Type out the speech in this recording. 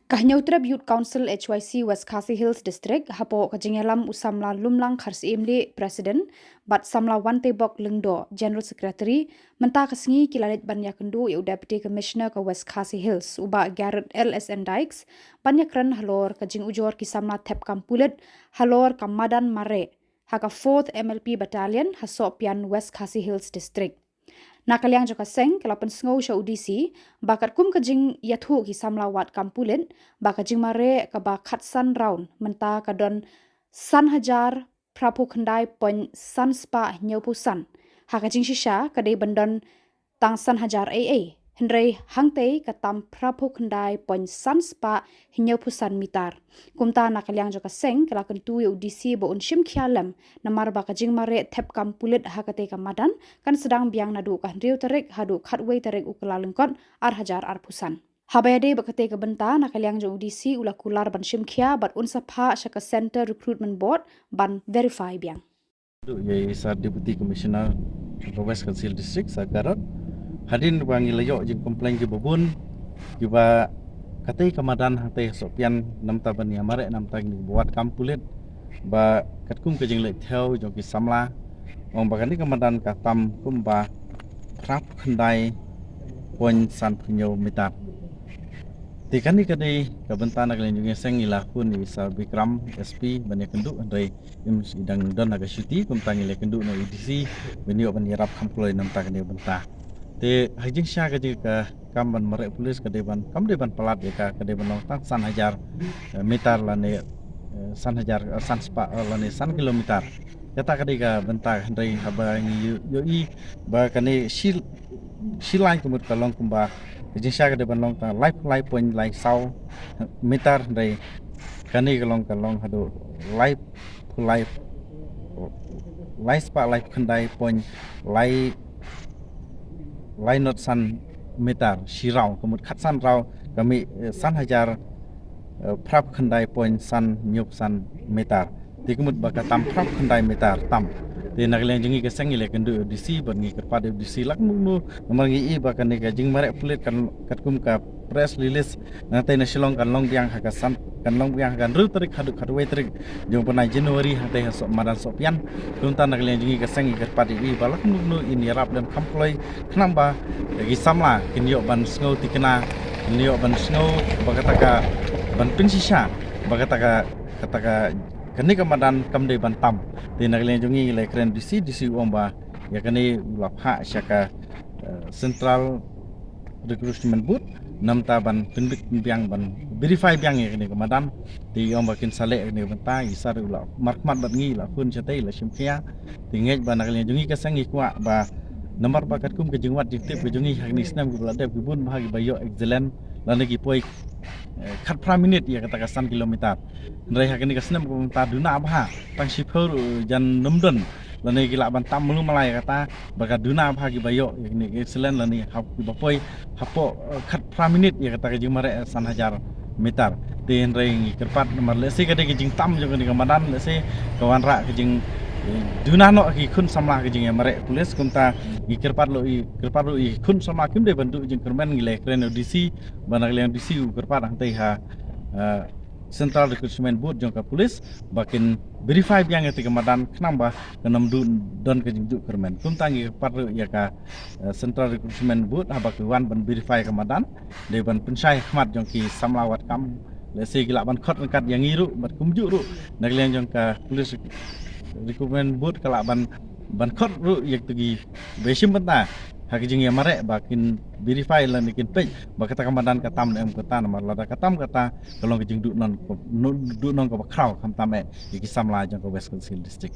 Kahnyautrab Youth Council HYC West Khasi Hills District hapo kajingelam usamla lumlang kharsimli President bat samla wante bok lengdo General Secretary menta kasngi kilalit banyakendu yu Deputy Commissioner ke West Khasi Hills uba Garrett LSN Dykes banyakran halor kajing ujor ki samla tep kampulet halor kamadan mare haka 4th MLP Battalion hasopian West Khasi Hills District. Nakaliang joka seng kelapan sengau sya udisi bakat kum kajing yathu ki samlawat kampulen bakajing mare ka bakat san round menta kadon san hajar prapu khandai pon san spa nyaupusan hakajing shisha kadai bandon tang san hajar AA hendrei hangtei katam prapu khandai pon san spa nyaupusan mitar kumta nakaliang joka seng kelakan tu udisi bo unshim khialam namar bakajing mare thep kampulet hakate kamadan kan sedang biang nadu kan riu tarik hadu khatwei tarik ukalalengkot ar hajar ar pusan habayade bakate ke benta nakaliang jo udisi ulakular ban shimkhia bat unsapha shaka center recruitment board ban verify biang Yai Sar Deputy Commissioner West Khasi District Sagarat hadin wangi layok jing komplain ke bubun juba katai kamadan hatai sopian nam taban ya mare nam tang buat kampulit ba katkum ke jing lek theo jong ki samla ong bagani kamadan katam kumba prap khandai pon san pnyo mitat tikani kadai kabentana kalen jong seng ilakun ni Sar Bikram SP banyak kenduk andai im sidang don aga syuti kumtangi le kenduk no EDC benio ban yarap kamploi nam tang ni bentah te hajing sya ka jika kam ban marek polis ka deban kam deban pelat jika ka deban long tang san hajar meter lane san hajar san spa lane san kilometer kata ka dika bentah ndai habangi yoi ba kane silai kumut kalong kumba hajing sya ka deban long tang life point like sau meter ndai kane kalong hadu life spa life khandai point lainot san meter shirau kemud khat san rau kami san hajar prap khandai point san nyup san meter ti kemud bakatam prap khandai meter tam ti nagleng jengi ke sengi le kendu disi bangi kerpade disi lak mu mangi I bakane ka jing marek pulit kan katkum ka press release nanti nasilong kan long biang hakasan kan long biang kan ru tarik hadu khadwe tarik jong panai Januari hatai hasok madan sopian kunta nagleng jengi ke sengi kerpade I balak mu ini rap dan kamploi knamba lagi samla kinyo ban snow tikena kinyo ban snow bakataka ban pinsisha bakataka kani kamadan kamde bantam ti nagleng jongi le kren disi omba ya kani lapha syaka central recruitment board namta ban pinbik biang ban verify biang ya kani kamadan ti omba kin sale kani banta isar ula markmat bat ngi la kun chatai la simkhia ti ngej ban nagleng jongi ka sangi kwa ba nomor bakat kum ke jingwat diktip ke jongi hakni snam ke bladep ke bun bahagi bayo excellent lagi poi khat pra minute ya kata kasan kilometer ndai hakni kasnam ko ta duna abha tang sipur jan numdon lani gila bantam mulu malai kata bakat duna abha gi bayo yakni excellent lani hap bapoi hapo khat pra minute ya kata jing mare san hajar meter tin ring kerpat nomor lesi kade jing tam jong ni kamadan lesi kawan ra jing duna no ki kun samla ke jing mare pulis kunta kerpat lo I kun sama kim de bantu jing kermen ngile kren DC banak leng DC kerpat hang ha Central Recruitment Board jong ka pulis bakin verify biang eti kamadan knamba kenam don ke jing kermen kunta kerpat ya ka Central Recruitment Board ha wan ban verify kamadan de ban pensai khmat jong ki samlawat kam lesi gila ban khot kat yang iru bat kumju ru nak leng jong ka pulis recruitment board kalak ban khot ru yak tugi besim benta hak jing ya mare bakin verify lan ikin pej bakata kamadan katam em kota nomor lada katam kata kalong jing du non ko bakraw kam tame iki samla jang ko West Khasi District